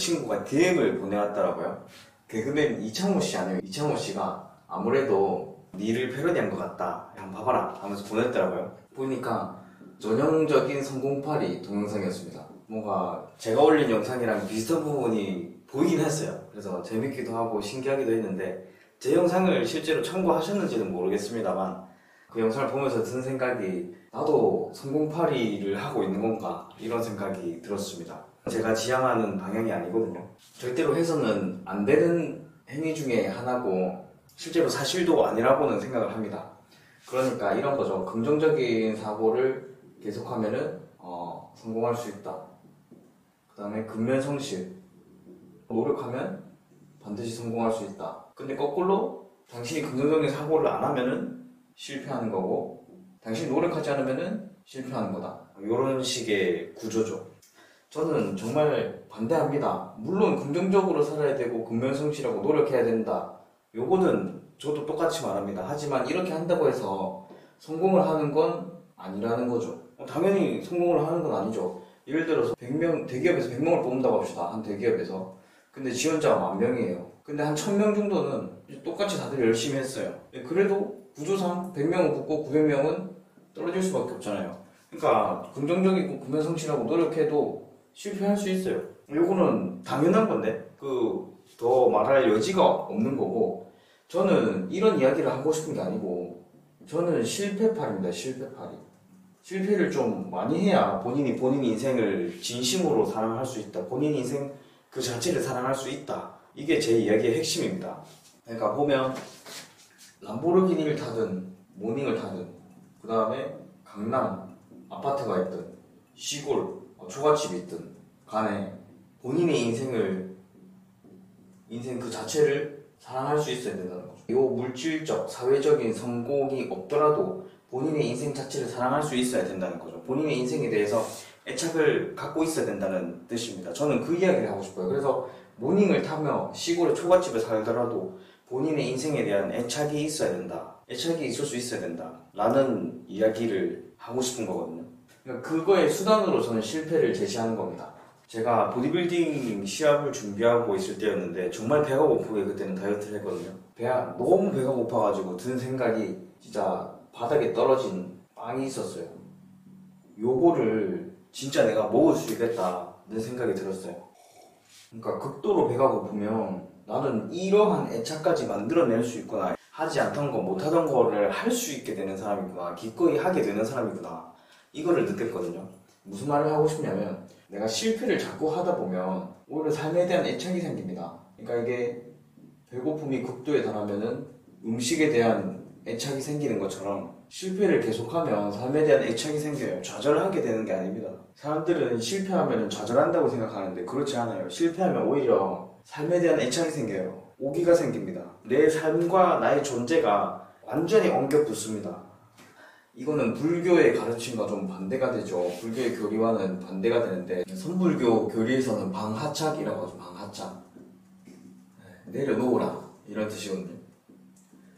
친구가 DM을 보내왔더라고요. 개그맨 이창호 씨 아니에요? 이창호 씨가 아무래도 니를 패러디한 것 같다, 한번 봐봐라 하면서 보냈더라고요. 보니까 전형적인 성공파리 동영상이었습니다. 뭔가 제가 올린 영상이랑 비슷한 부분이 보이긴 했어요. 그래서 재밌기도 하고 신기하기도 했는데, 제 영상을 실제로 참고하셨는지는 모르겠습니다만 그 영상을 보면서 든 생각이, 나도 성공파리를 하고 있는 건가, 이런 생각이 들었습니다. 제가 지향하는 방향이 아니거든요. 절대로 해서는 안 되는 행위 중에 하나고 실제로 사실도 아니라고는 생각을 합니다. 그러니까 이런 거죠. 긍정적인 사고를 계속하면은 성공할 수 있다. 그 다음에 근면성실, 노력하면 반드시 성공할 수 있다. 근데 거꾸로 당신이 긍정적인 사고를 안 하면은 실패하는 거고, 당신이 노력하지 않으면은 실패하는 거다. 이런 식의 구조죠. 저는 정말 반대합니다. 물론 긍정적으로 살아야 되고 근면성실하고 노력해야 된다, 요거는 저도 똑같이 말합니다. 하지만 이렇게 한다고 해서 성공을 하는 건 아니라는 거죠. 당연히 성공을 하는 건 아니죠. 예를 들어서 100명, 대기업에서 100명을 뽑는다고 합시다. 한 대기업에서. 근데 지원자가 10,000명이에요. 근데 한 1,000명 정도는 똑같이 다들 열심히 했어요. 그래도 구조상 100명은 붙고 900명은 떨어질 수밖에 없잖아요. 그러니까 긍정적이고 근면성실하고 노력해도 실패할 수 있어요. 요거는 당연한 건데 더 말할 여지가 없는 거고, 저는 이런 이야기를 하고 싶은 게 아니고, 저는 실패파리입니다. 실패파리. 실패를 좀 많이 해야 본인 인생을 진심으로 사랑할 수 있다, 본인 인생 그 자체를 사랑할 수 있다, 이게 제 이야기의 핵심입니다. 그러니까 보면 람보르기니를 타든 모닝을 타든, 그 다음에 강남 아파트가 있든 시골 초가집이 있든 간에 본인의 인생 그 자체를 사랑할 수 있어야 된다는 거죠. 이 물질적, 사회적인 성공이 없더라도 본인의 인생 자체를 사랑할 수 있어야 된다는 거죠. 본인의 인생에 대해서 애착을 갖고 있어야 된다는 뜻입니다. 저는 그 이야기를 하고 싶어요. 그래서 모닝을 타며 시골의 초가집에 살더라도 본인의 인생에 대한 애착이 있어야 된다, 애착이 있을 수 있어야 된다 라는 이야기를 하고 싶은 거거든요. 그러니까 그거의 수단으로 저는 실패를 제시하는 겁니다. 제가 보디빌딩 시합을 준비하고 있을 때였는데 정말 배가 고프게 그때는 다이어트를 했거든요. 너무 배가 고파가지고 든 생각이, 진짜 바닥에 떨어진 빵이 있었어요. 요거를 진짜 내가 먹을 수 있겠다는 생각이 들었어요. 그러니까 극도로 배가 고프면 나는 이러한 애착까지 만들어낼 수 있구나, 하지 않던 거, 못하던 거를 할 수 있게 되는 사람이구나, 기꺼이 하게 되는 사람이구나, 이거를 느꼈거든요. 무슨 말을 하고 싶냐면, 내가 실패를 자꾸 하다 보면 오히려 삶에 대한 애착이 생깁니다. 그러니까 이게 배고픔이 극도에 달하면은 음식에 대한 애착이 생기는 것처럼, 실패를 계속하면 삶에 대한 애착이 생겨요. 좌절하게 되는 게 아닙니다. 사람들은 실패하면 좌절한다고 생각하는데 그렇지 않아요. 실패하면 오히려 삶에 대한 애착이 생겨요. 오기가 생깁니다. 내 삶과 나의 존재가 완전히 엉겨 붙습니다. 이거는 불교의 가르침과 좀 반대가 되죠. 불교의 교리와는 반대가 되는데, 선불교 교리에서는 방하착이라고 하죠. 방하착. 내려놓으라, 이런 뜻이거든요.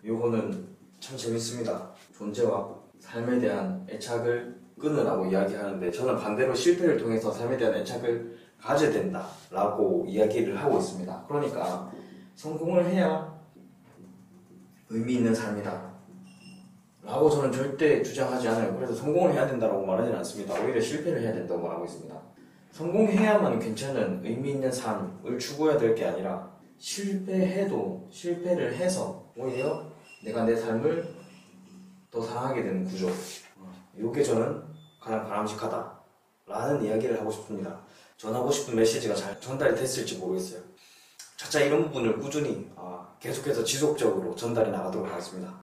요거는 참 재밌습니다. 존재와 삶에 대한 애착을 끊으라고 이야기하는데, 저는 반대로 실패를 통해서 삶에 대한 애착을 가져야 된다 라고 이야기를 하고 있습니다. 그러니까 성공을 해야 의미 있는 삶이다 라고 저는 절대 주장하지 않아요. 그래서 성공을 해야 된다고 말하지는 않습니다. 오히려 실패를 해야 된다고 말하고 있습니다. 성공해야만 괜찮은 의미 있는 삶을 추구해야 될 게 아니라, 실패해도 실패를 해서 오히려 내가 내 삶을 더 사랑하게 되는 구조, 이게 저는 가장 바람직하다 라는 이야기를 하고 싶습니다. 전하고 싶은 메시지가 잘 전달이 됐을지 모르겠어요. 차차 이런 부분을 꾸준히 계속해서 지속적으로 전달해 나가도록 하겠습니다.